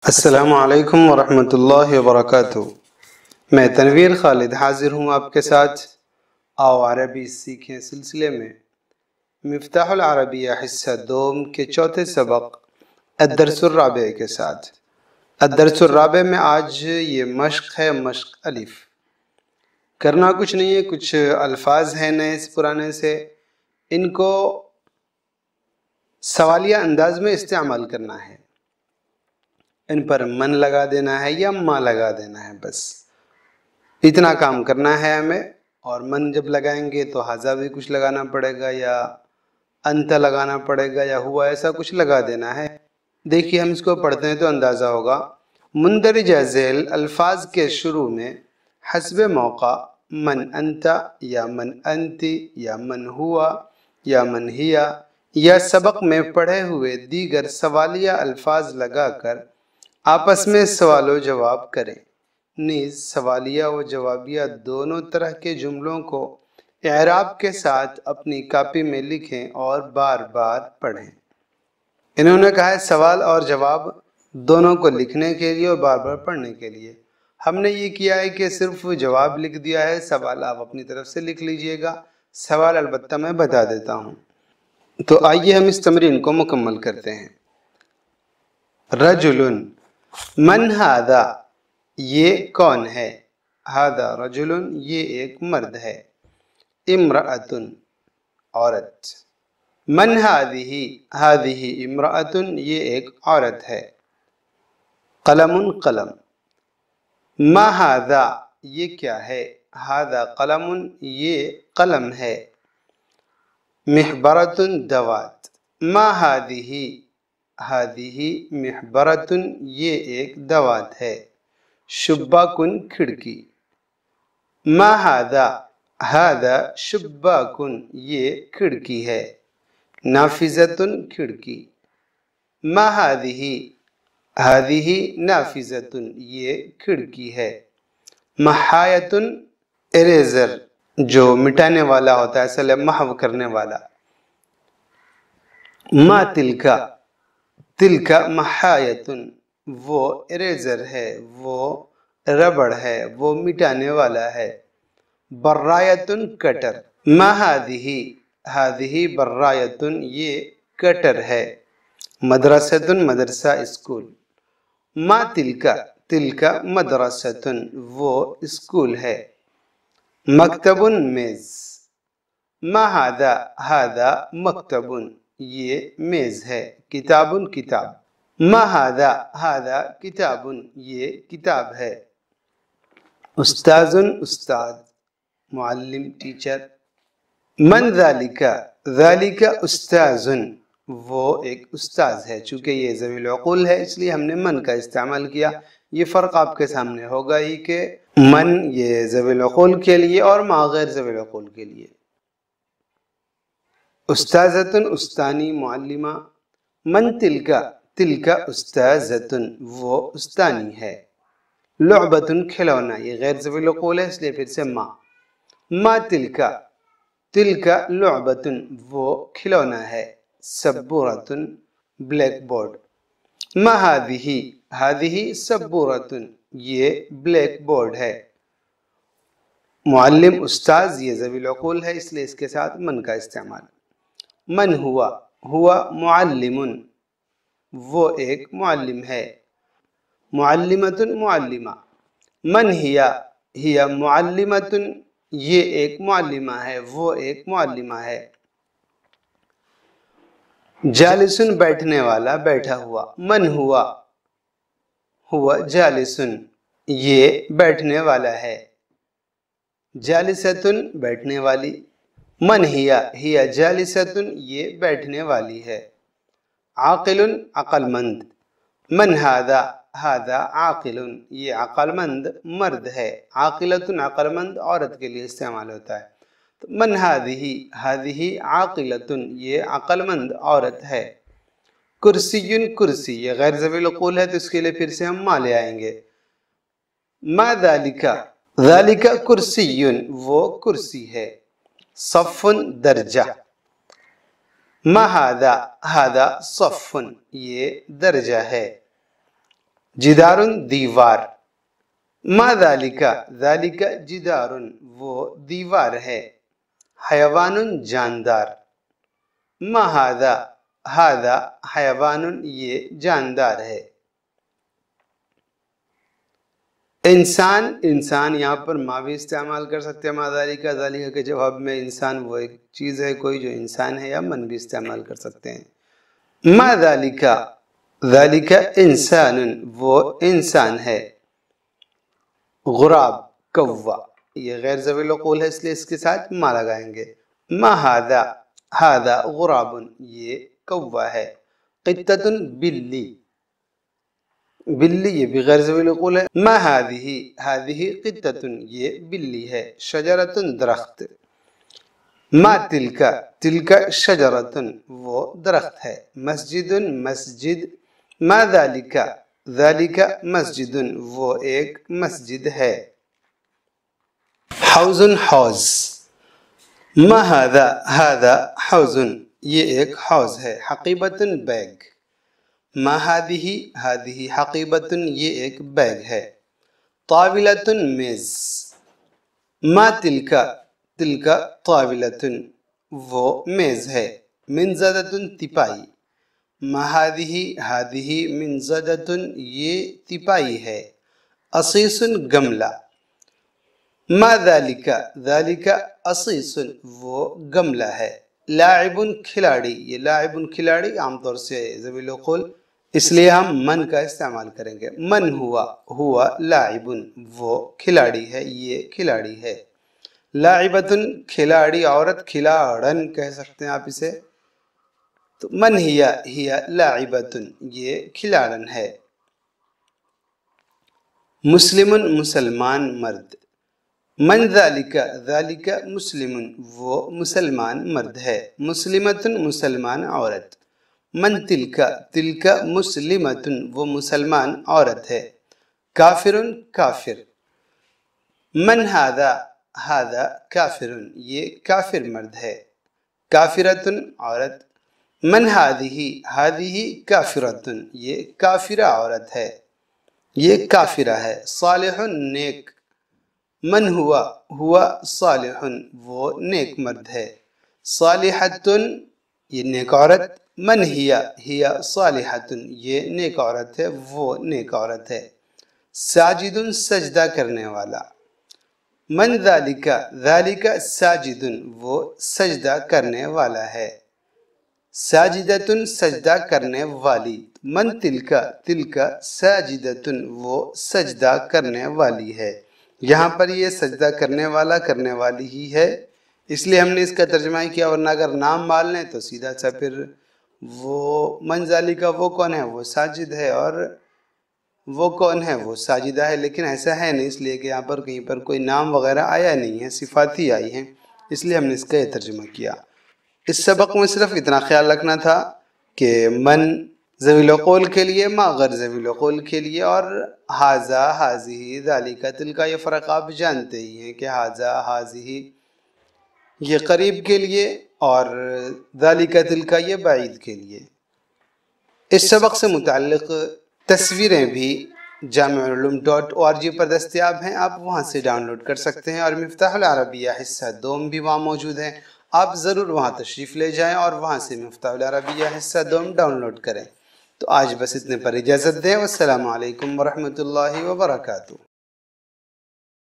السلام علیکم ورحمۃ اللہ وبرکاتہ۔ میں تنویر خالد حاضر ہوں آپ کے ساتھ آؤ عربی سیکھیں سلسلے میں مفتاح العربیہ حصہ دوم کے چوتھے سبق الدرس الرابع کے ساتھ۔ الدرس الرابع میں آج یہ مشق ہے، مشق الف۔ کرنا کچھ نہیں ہے، کچھ الفاظ ہیں نئے سے پرانے سے، ان کو سوالیہ انداز میں استعمال کرنا ہے، ان پر من لگا دینا ہے یا ما لگا دینا ہے، بس اتنا کام کرنا ہے ہمیں۔ اور من جب لگائیں گے تو ہذا بھی کچھ لگانا پڑے گا، یا انت لگانا پڑے گا، یا ہوا، ایسا کچھ لگا دینا ہے۔ دیکھیے ہم اس کو پڑھتے ہیں تو اندازہ ہوگا۔ مندرجہ ذیل الفاظ کے شروع میں حسب موقع من انت یا من انتی یا من ہوا یا من ہیا یا سبق میں پڑھے ہوئے دیگر سوالیہ الفاظ لگا کر آپس میں سوال و جواب کریں۔ نیز سوالیہ و جوابیہ دونوں طرح کے جملوں کو اعراب کے ساتھ اپنی کاپی میں لکھیں اور بار بار پڑھیں۔ انہوں نے کہا ہے سوال اور جواب دونوں کو لکھنے کے لیے اور بار بار پڑھنے کے لیے۔ ہم نے یہ کیا ہے کہ صرف جواب لکھ دیا ہے، سوال آپ اپنی طرف سے لکھ لیجئے گا، سوال البتہ میں بتا دیتا ہوں۔ تو آئیے ہم اس تمرین کو مکمل کرتے ہیں۔ رجل، من ہذا، یہ کون ہے؟ ہذا رجل، یہ ایک مرد ہے۔ امرأۃ، عورت۔ من ہذہ، ہذہ امرأۃ، یہ ایک عورت ہے۔ قلم، قلم۔ ما ہذا، یہ کیا ہے؟ ہذا قلم، یہ قلم ہے۔ محبرۃ، دوات۔ ما ہذہ، ہذہ محبرۃ، یہ ایک دوات ہے۔ شباک، کھڑکی۔ ما ہذا، ہذا شباک، یہ کھڑکی ہے۔ نافذۃ، کھڑکی۔ ما ہذہ، ہذہ نافذۃ، یہ کھڑکی ہے۔ محایۃ، اریزر، جو مٹانے والا ہوتا ہے، اصل ہے محو کرنے والا۔ ما تلکا، تلکا محایۃ، وہ اریزر ہے، وہ ربڑ ہے، وہ مٹانے والا ہے۔ برایۃ، کٹر۔ ما ہذہ، ہذہ برایۃ، یہ کٹر ہے۔ مدرسۃ، مدرسہ، اسکول۔ ما تلکا، تلکا مدرسۃ، وہ اسکول ہے۔ مکتب، میز۔ ما ہذا، ہذا مکتب، یہ میز ہے۔ کتاب، کتاب۔ ما ہذا، ہذا کتاب، یہ کتاب ہے۔ استاذ، استاد، معلم، ٹیچر۔ من ذالک، ذالک استاذ، وہ ایک استاذ ہے۔ چونکہ یہ ذوی العقول ہے اس لیے ہم نے من کا استعمال کیا۔ یہ فرق آپ کے سامنے ہوگا ہی کہ من یہ ذوی العقول کے لیے اور ما غیر ذوی العقول کے لیے۔ استاذۃ، استانی، معلمہ۔ من تلکا، تلکا استاذۃ، وہ استانی ہے۔ لعبۃ، کھلونا، یہ غیر ذوی العقول ہے اس لیے پھر سے ما۔ ما تلکا، تلکا لعبۃ، وہ کھلونا ہے۔ سبورۃ، بلیک بورڈ۔ ما ہذہ، ہذہ سبورۃ، یہ بلیک بورڈ ہے۔ معلم، استاذ، یہ ذوی العقول ہے اس لیے اس کے ساتھ من کا استعمال۔ من ہوا، ہوا معلم، وہ ایک معلم ہے۔ معلمۃ، معلمہ۔ من ہیا، ہیا معلمۃ، یہ ایک معلمہ ہے، وہ ایک معلمہ ہے۔ جالس، بیٹھنے والا، بیٹھا ہوا۔ من ہوا، ہوا جالس، یہ بیٹھنے والا ہے۔ جالسۃ، بیٹھنے والی۔ من ہیا، ہیا جالسۃ، یہ بیٹھنے والی ہے۔ عاقل، عقل مند۔ من ہذا، ہذا عاقل، یہ عقل مند مرد ہے۔ عاقلۃ، عقل مند عورت کے لیے استعمال ہوتا ہے۔ من ہذہ، ہذہ عاقلۃ، یہ عقل مند عورت ہے۔ کرسی، کرسی، یہ غیر ذوی العقول ہے تو اس کے لیے پھر سے ہم ما لے آئیں گے۔ ما ذالک، ذالک کرسی، وہ کرسی ہے۔ صف، درجہ۔ ما ہذا، ہذا صف، یہ درجہ ہے۔ जिदारुन दीवार, मा ज़ालिका, ज़ालिका जिदारुन वो दीवार है, हयवानुन जानदार, मा हादा, हादा हयवानुन ये जानदार है। इंसान, इंसान यहाँ पर मा भी इस्तेमाल कर सकते हैं, मा ज़ालिका, ज़ालिका के जवाब में इंसान वो एक चीज़ है कोई जो इंसान है, या मन भी इस्तेमाल कर सकते हैं। मा ज़ालिका, ज़ालिका इंसानुन वो इंसान है, गुराब कौवा, ये गैर ज़वील उक़ूल है इसलिए इसके साथ मा लगाएंगे। मा हादा, हादा गुराबुन ये कौवा है। क़ित्ततुन बिल्ली, बिल्ली ये भी गैर ज़वील उक़ूल है। मा हादिही, हादिही क़ित्ततुन ये बिल्ली है। शजरतुन दरख्त, मा तिलका, तिलका शजरतुन वो दरख्त है। मस्जिदुन मस्जिद, मा ज़ालिका, ज़ालिका मस्जिदुन वो एक मस्जिद है। हौज़ुन हौज़, मा हादा, हादा हौज़ुन ये एक हौज़ है। हक़ीबतुन बैग, मा हादिही, हादिही हक़ीबतुन ये एक बैग है। ताविलतुन मेज़, मा तिलका, तिलका ताविलतुन वो मेज़ है। मिनज़दतुन तिपाई, मा हादिही, हादिही मिनज़दतुन ये तिपाई है। असीसुन गमला, मा ज़ालिका, ज़ालिका असीसुन वो गमला है। लाइबुन खिलाड़ी, ये लाइबुन खिलाड़ी आमतौर से ज़वील उक़ूल इसलिए हम मन का इस्तेमाल करेंगे। मन हुआ, हुआ लाइबुन वो खिलाड़ी है, ये खिलाड़ी है। लाइबतुन खिलाड़ी औरत, खिलाड़न कह सकते हैं आप इसे। तो मन हिया, हिया लाइबतुन ये खिलाड़न है। मुस्लिमुन मुसलमान मर्द, मन ज़ालिका, ज़ालिका मुस्लिमुन वो मुसलमान मर्द है। मुस्लिमतुन मुसलमान औरत, मन तिलका, तिलका मुस्लिमतुन वो मुसलमान औरत है। काफिरुन काफिर, मन हादा, हादा काफिरुन ये काफिर मर्द है। काफिरतुन औरत, मन हादिही, हादिही काफिरतुन ये काफिरा औरत है, ये काफिरा है। सालिहुन नेक, मन हुआ, हुआ सालिहुन वो नेक मर्द है। सालिहतुन ये नेक औरत, मन हिया, हिया सालिहतुन ये नेक औरत है, वो नेक औरत है। साजिदुन सजदा करने वाला, मन ज़ालिका, ज़ालिका साजिदुन वो सजदा करने वाला है। साजिदतुन सजदा करने वाली, मन तिलका, तिलका साजिदतुन वो सजदा करने वाली है। यहाँ पर ये सजदा करने वाला करने वाली ही है इसलिए हमने इसका तर्जुमा ही किया, वरना अगर नाम माल लें तो सीधा सा फिर वो मन ज़ालिका वो कौन है, वो साजिद है, और वो कौन है, वो साजिदा है। लेकिन ऐसा है नहीं, इसलिए कि यहाँ पर कहीं पर कोई नाम वगैरह आया नहीं है, सिफात ही आई हैं, इसलिए हमने इसका ये तर्जुमा किया। इस सबक में सिर्फ इतना ख्याल रखना था कि मन ज़वील उक़ूल के लिए, मा गैर ज़वील उक़ूल के लिए, और हाजा, हाज़िही, ज़ालिका, तिलका ये फ़र्क आप जानते ही हैं कि हाजा, हाज़िही ये करीब के लिए और ज़ालिका, तिलका ये बाईद के लिए। इस सबक से मुताल्लिक़ तस्वीरें भी jami'ul-ulum.org पर दस्तयाब हैं, आप वहाँ से डाउनलोड कर सकते हैं। और मिफ्ताहुल अरबिया हिस्सा 2 भी वहाँ मौजूद है, आप ज़रूर वहाँ तशरीफ़ ले जाएं और वहाँ से मिफ्ताहुल अरबिया हिस्सा 2 डाउनलोड करें। तो आज बस इतने पर इजाज़त दें। वस्सलामु अलैकुम वरहमतुल्लाहि वबरकातुहू।